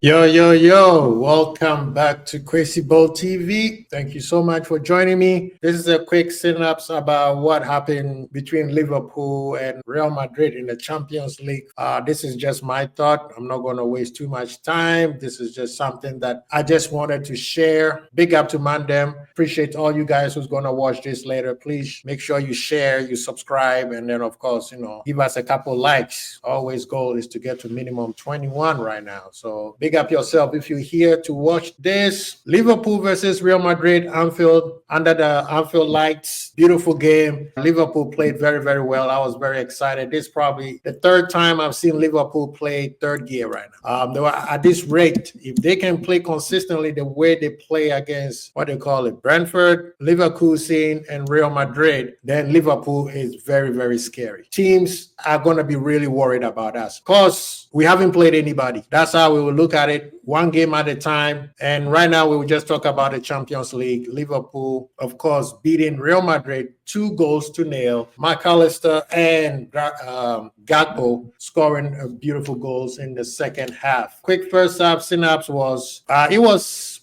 Yo, yo, yo, welcome back to Crazy Bowl TV. Thank you so much for joining me. This is a quick synopsis about what happened between Liverpool and Real Madrid in the Champions League. This is just my thought. I'm not going to waste too much time. This is just something that I just wanted to share. Big up to Mandem. Appreciate all you guys who's going to watch this later. Please make sure you share, you subscribe, and then, of course, give us a couple likes. Always goal is to get to minimum 21 right now. So big up yourself if you're here to watch this. Liverpool versus Real Madrid, Anfield, under the Anfield lights. Beautiful game. Liverpool played very, very well. I was very excited. This is probably the third time I've seen Liverpool play third gear right now. They were at this rate, if they can play consistently the way they play against, what they call it, Brentford, Leverkusen, and Real Madrid, then Liverpool is very, very scary. Teams are going to be really worried about us because we haven't played anybody. That's how we will look at it, one game at a time. And right now, we will just talk about the Champions League. Liverpool, of course, beating Real Madrid 2-0. McAllister and Gakpo scoring beautiful goals in the second half. Quick first half synapse was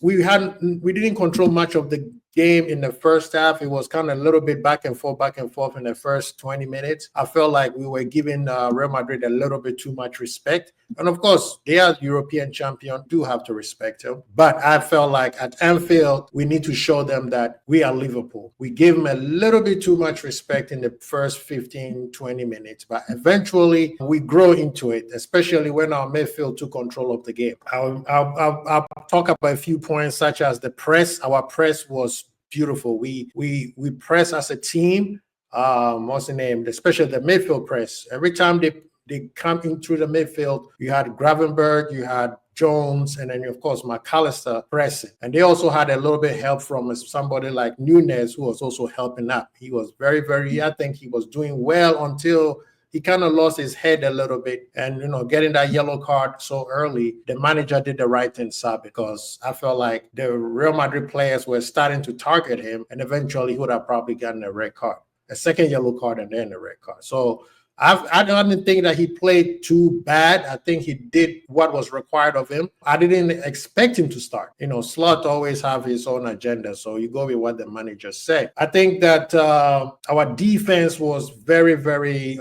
we didn't control much of the game in the first half. It was kind of a little bit back and forth in the first 20 minutes. I felt like we were giving Real Madrid a little bit too much respect. And of course, they are European champion, do have to respect them. But I felt like at Anfield, we need to show them that we are Liverpool. We gave them a little bit too much respect in the first 15, 20 minutes. But eventually, we grow into it, especially when our midfield took control of the game. I'll talk about a few points, such as the press. Our press was beautiful. We press as a team. What's the name? Especially the midfield press. Every time they come in through the midfield, you had Gravenberg, you had Jones, and then, of course, McAllister pressing. And they also had a little bit help from somebody like Nunez, who was also helping up. He was I think he was doing well until he kind of lost his head a little bit. And, getting that yellow card so early, the manager did the right thing, because I felt like the Real Madrid players were starting to target him, and eventually he would have probably gotten a red card, a second yellow card, and then a red card. So I didn't think that he played too bad. I think he did what was required of him. I didn't expect him to start. Slot always have his own agenda, so you go with what the manager said. I think that our defense was very, very,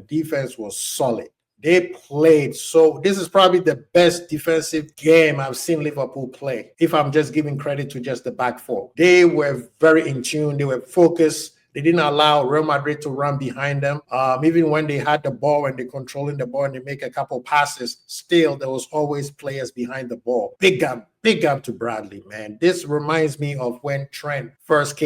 defense was solid. They played. So this is probably the best defensive game I've seen Liverpool play, if I'm just giving credit to just the back four. They were very in tune. They were focused. They didn't allow Real Madrid to run behind them. Even when they had the ball and they're controlling the ball and they make a couple passes, still there was always players behind the ball. Big up to Bradley, man. This reminds me of when Trent first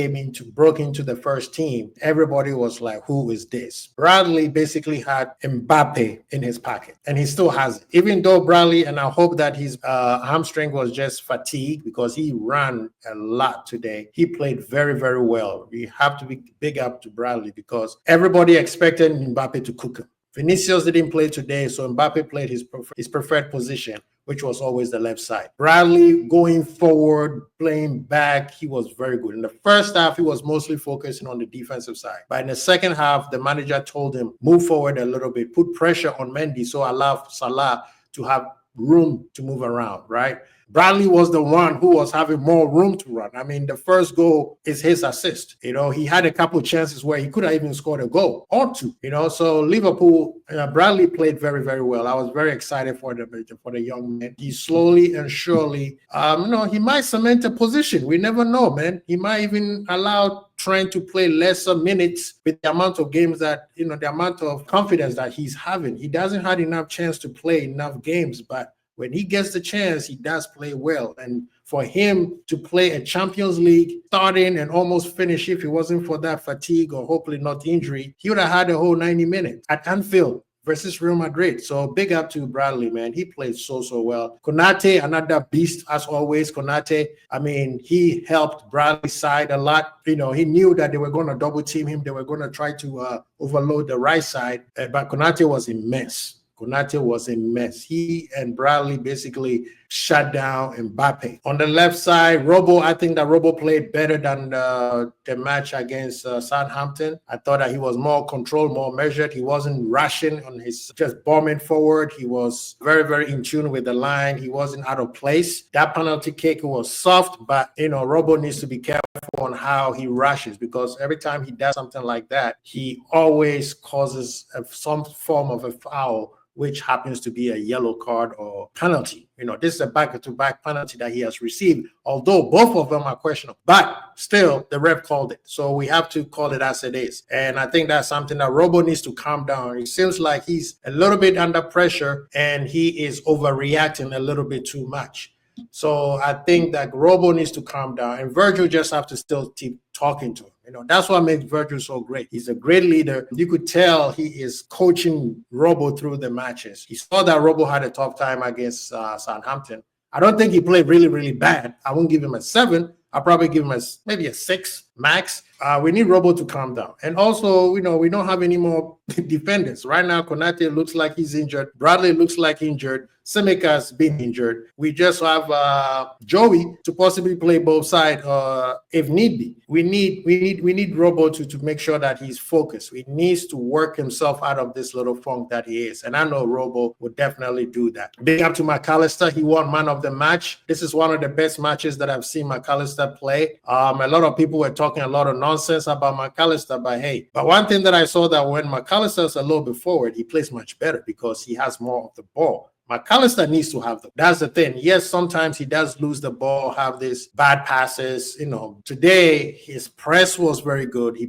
broke into the first team. Everybody was like, who is this? Bradley basically had Mbappe in his pocket, and he still has it. Even though Bradley, and I hope that his hamstring was just fatigue, because he ran a lot today. He played very, very well. We have to be big up to Bradley, because everybody expected Mbappe to cook him. Vinicius didn't play today, so Mbappe played his preferred position, which was always the left side. Bradley going forward, playing back, he was very good. In the first half, he was mostly focusing on the defensive side. But in the second half, the manager told him, move forward a little bit, put pressure on Mendy, so allow Salah to have room to move around, right? Bradley was the one who was having more room to run. I mean, the first goal is his assist. He had a couple of chances where he could have even scored a goal or two. So Liverpool, Bradley played very, very well. I was very excited for the young man. He slowly and surely, he might cement a position. We never know, man. He might even allow Trent to play lesser minutes with the amount of games that, the amount of confidence that he's having. He doesn't have enough chance to play enough games, but when he gets the chance, he does play well. And for him to play a Champions League, starting and almost finish, if it wasn't for that fatigue or hopefully not injury, he would have had a whole 90 minutes at Anfield versus Real Madrid. So big up to Bradley, man. He played so well. Konate, another beast as always. Konate, he helped Bradley's side a lot. He knew that they were going to double team him. They were going to try to overload the right side. But Konate was immense. Konate was a mess. He and Bradley basically shut down Mbappe. On the left side, I think that Robo played better than the match against Southampton. I thought that he was more controlled, more measured. He wasn't rushing on his just bombing forward. He was very, very in tune with the line. He wasn't out of place. That penalty kick was soft, but Robo needs to be careful on how he rushes, because every time he does something like that, he always causes some form of a foul, which happens to be a yellow card or penalty. This is a back-to-back penalty that he has received, although both of them are questionable. But still, the ref called it. So we have to call it as it is. And I think that's something that Robo needs to calm down. It seems like he's a little bit under pressure and he is overreacting a little bit too much. So I think that Robo needs to calm down, and Virgil just have to still keep talking to him. That's what makes Virgil so great. He's a great leader. You could tell he is coaching Robo through the matches. He saw that Robo had a tough time against Southampton. I don't think he played really, really bad. I won't give him a 7. I'll probably give him maybe a 6 max. We need Robo to calm down. And also, we don't have any more defenders. Right now, Konate looks like he's injured. Bradley looks like injured. Semika's been injured. We just have Joey to possibly play both sides if need be. We need Robo to make sure that he's focused. He needs to work himself out of this little funk that he is. And I know Robo would definitely do that. Big up to McAllister. He won man of the match. This is one of the best matches that I've seen McAllister play. A lot of people were talking a lot of nonsense about McAllister, but one thing that I saw, that when McAllister is a little bit forward, he plays much better because he has more of the ball. McAllister needs to have that's the thing. Yes, sometimes he does lose the ball, have these bad passes. Today his press was very good. He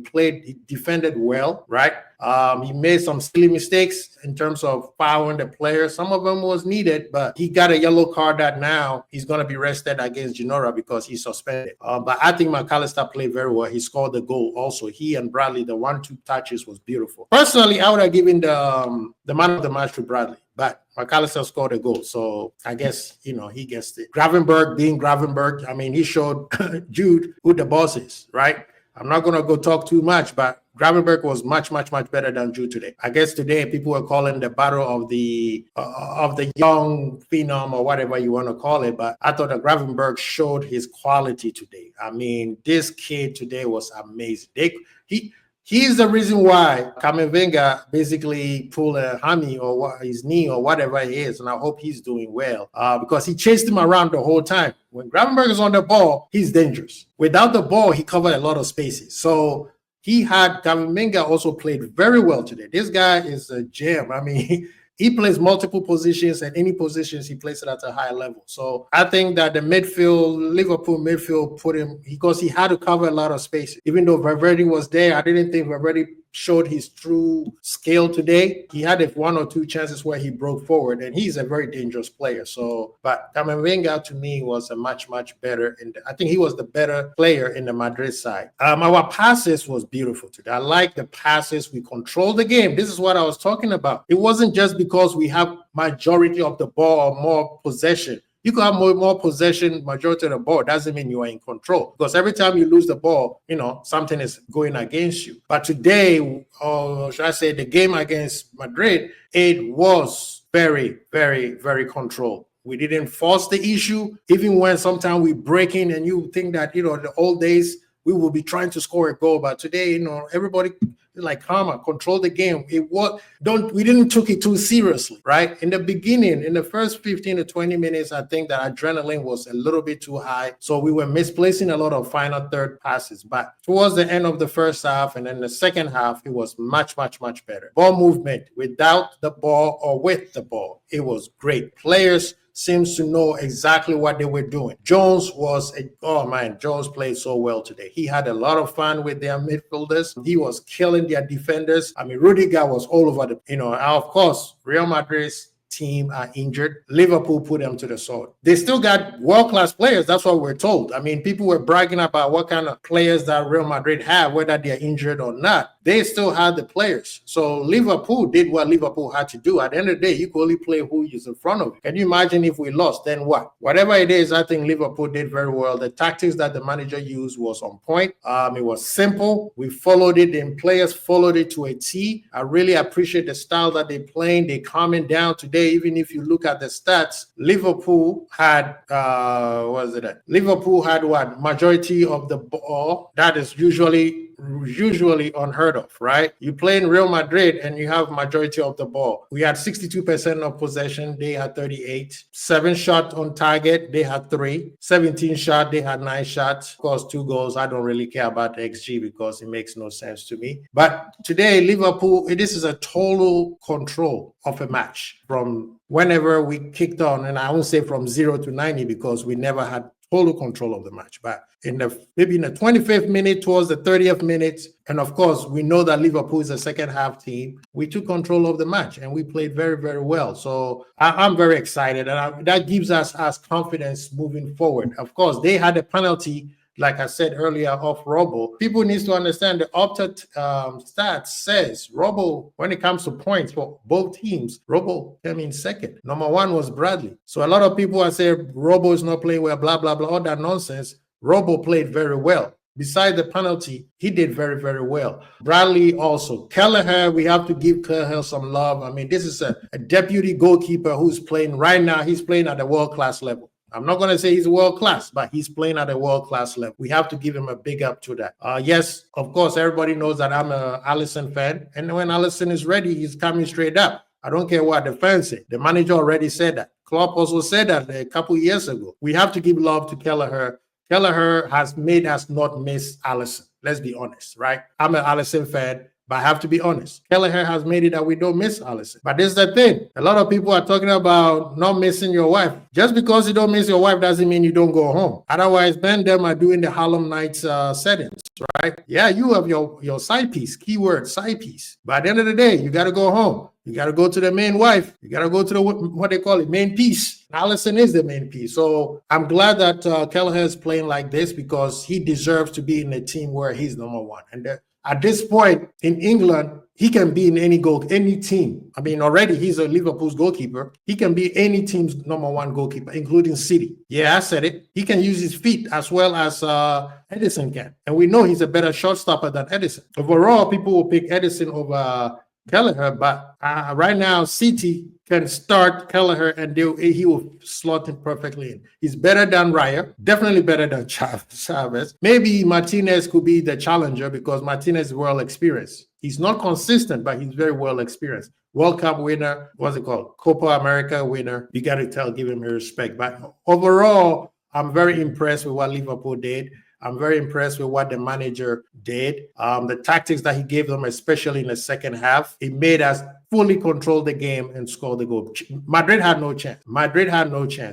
defended well, right? He made some silly mistakes in terms of fouling the player. Some of them was needed, but he got a yellow card that now he's going to be rested against Genora because he's suspended. But I think McAllister played very well. He scored the goal also. He and Bradley, the 1-2 touches was beautiful. Personally, I would have given the man of the match to Bradley, but McAllister scored a goal. So I guess, he gets it. Gravenberch being Gravenberch, he showed Jude who the boss is, right? I'm not going to go talk too much, but Gravenberch was much, much, much better than Jude today. I guess today people were calling the battle of the young phenom or whatever you want to call it, but I thought that Gravenberch showed his quality today. This kid today was amazing. He's the reason why Kamavinga basically pulled a hammy or his knee or whatever it is, and I hope he's doing well because he chased him around the whole time. When Gravenberch is on the ball, he's dangerous. Without the ball, he covered a lot of spaces. So Kamavinga also played very well today. This guy is a gem. He plays multiple positions, and any positions he plays it at a high level. So I think that the Liverpool midfield put him, because he had to cover a lot of space. Even though Valverde was there, I didn't think Valverde showed his true skill today. He had 1 or 2 chances where he broke forward, and he's a very dangerous player. But Kamavinga to me was a much, much better. I think he was the better player in the Madrid side. Our passes was beautiful today. I like the passes. We controlled the game. This is what I was talking about. It wasn't just because we have majority of the ball or more possession. You can have more possession, majority of the ball. Doesn't mean you are in control, because every time you lose the ball, something is going against you. But today, or should I say the game against Madrid, it was very, very, very controlled. We didn't force the issue, even when sometimes we break in and you think that, the old days, we will be trying to score a goal. But today, everybody like calmer, control the game. We didn't took it too seriously, right? In the beginning, in the first 15 to 20 minutes, I think that adrenaline was a little bit too high. So we were misplacing a lot of final third passes. But towards the end of the first half and then the second half, it was much, much, much better. Ball movement without the ball or with the ball, it was great. Players seems to know exactly what they were doing. Jones Jones played so well today. He had a lot of fun with their midfielders. He was killing their defenders. Rudiger was all over of course, Real Madrid's team are injured. Liverpool put them to the sword. They still got world-class players. That's what we're told. People were bragging about what kind of players that Real Madrid have, whether they're injured or not. they still had the players. So Liverpool did what Liverpool had to do. At the end of the day, you could only play who is in front of you. Can you imagine if we lost? Then what? Whatever it is, I think Liverpool did very well. The tactics that the manager used was on point. It was simple. We followed it, and players followed it to a T. I really appreciate the style that they playing. They calming down today. Even if you look at the stats, Liverpool had Liverpool had what? Majority of the ball. That is usually unheard of, right? You play in Real Madrid and you have majority of the ball. We had 62% of possession. They had 38. 7 shots on target. They had 3. 17 shots. They had 9 shots. Of course, 2 goals. I don't really care about the XG because it makes no sense to me. But today, Liverpool, this is a total control of a match from whenever we kicked on. And I won't say from 0 to 90 because we never had total control of the match. But maybe in the 25th minute towards the 30th minute, and of course, we know that Liverpool is a second half team. We took control of the match and we played very, very well. So I'm very excited, and that gives us confidence moving forward. Of course, they had a penalty, like I said earlier, off Robbo. People need to understand the Opta stats says Robbo, when it comes to points for both teams, Robbo came in second. Number 1 was Bradley. So a lot of people are saying Robbo is not playing well, blah, blah, blah, all that nonsense. Robbo played very well. Besides the penalty, he did very, very well. Bradley also. Kelleher, we have to give Kelleher some love. I mean, this is a deputy goalkeeper who's playing right now. He's playing at a world-class level. I'm not going to say he's world-class, but he's playing at a world-class level. We have to give him a big up to that. Yes, of course, everybody knows that I'm an Alisson fan. And when Alisson is ready, he's coming straight up. I don't care what the fans say. The manager already said that. Klopp also said that a couple years ago. We have to give love to Kelleher. Kelleher has made us not miss Alisson. Let's be honest, right? I'm an Alisson fan, but I have to be honest. Kelleher has made it that we don't miss Alisson. But this is the thing. A lot of people are talking about not missing your wife. Just because you don't miss your wife doesn't mean you don't go home. Otherwise, Ben them are doing the Harlem Nights settings, right? Yeah, you have your side piece, keyword side piece. But at the end of the day, you got to go home. You got to go to the main wife. You got to go to the, what they call it, main piece. Alisson is the main piece. So I'm glad that Kelleher is playing like this because he deserves to be in a team where he's number 1. And at this point in England, he can be in any team. I mean, already he's a Liverpool's goalkeeper. He can be any team's number 1 goalkeeper, including City. Yeah, I said it. He can use his feet as well as Edison can. And we know he's a better shot stopper than Edison. Overall, people will pick Edison over Kelleher, but right now, City can start Kelleher and he will slot him perfectly in. He's better than Raya, definitely better than Chavez. Maybe Martinez could be the challenger because Martinez is well experienced. He's not consistent, but he's very well experienced. World Cup winner, what's it called? Copa America winner. You got to give him respect. But overall, I'm very impressed with what Liverpool did. I'm very impressed with what the manager did. The tactics that he gave them, especially in the second half, it made us fully control the game and score the goal. Madrid had no chance.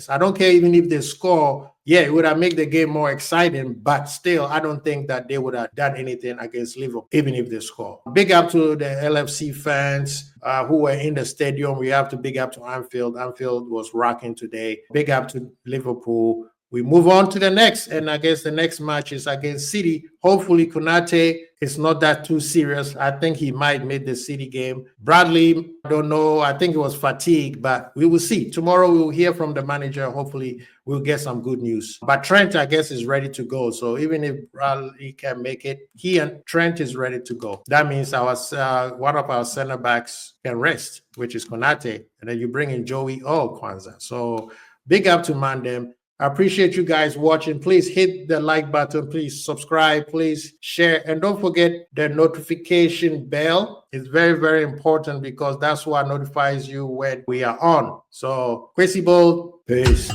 I don't care even if they score. Yeah, it would have made the game more exciting, but still, I don't think that they would have done anything against Liverpool, even if they score. Big up to the LFC fans who were in the stadium. We have to big up to Anfield. Anfield was rocking today. Big up to Liverpool. We move on to the next, and I guess the next match is against City. Hopefully, Konate is not that too serious. I think he might make the City game. Bradley, I don't know. I think it was fatigue, but we will see. Tomorrow, we will hear from the manager. Hopefully, we'll get some good news. But Trent, I guess, is ready to go. So even if Bradley can make it, he and Trent is ready to go. That means one of our center backs can rest, which is Konate. And then you bring in Joey or Kwanzaa. So big up to Mandem. I appreciate you guys watching. Please hit the like button. Please subscribe. Please share. And don't forget the notification bell. It's very, very important because that's what notifies you when we are on. So, Kwesi Bold, peace.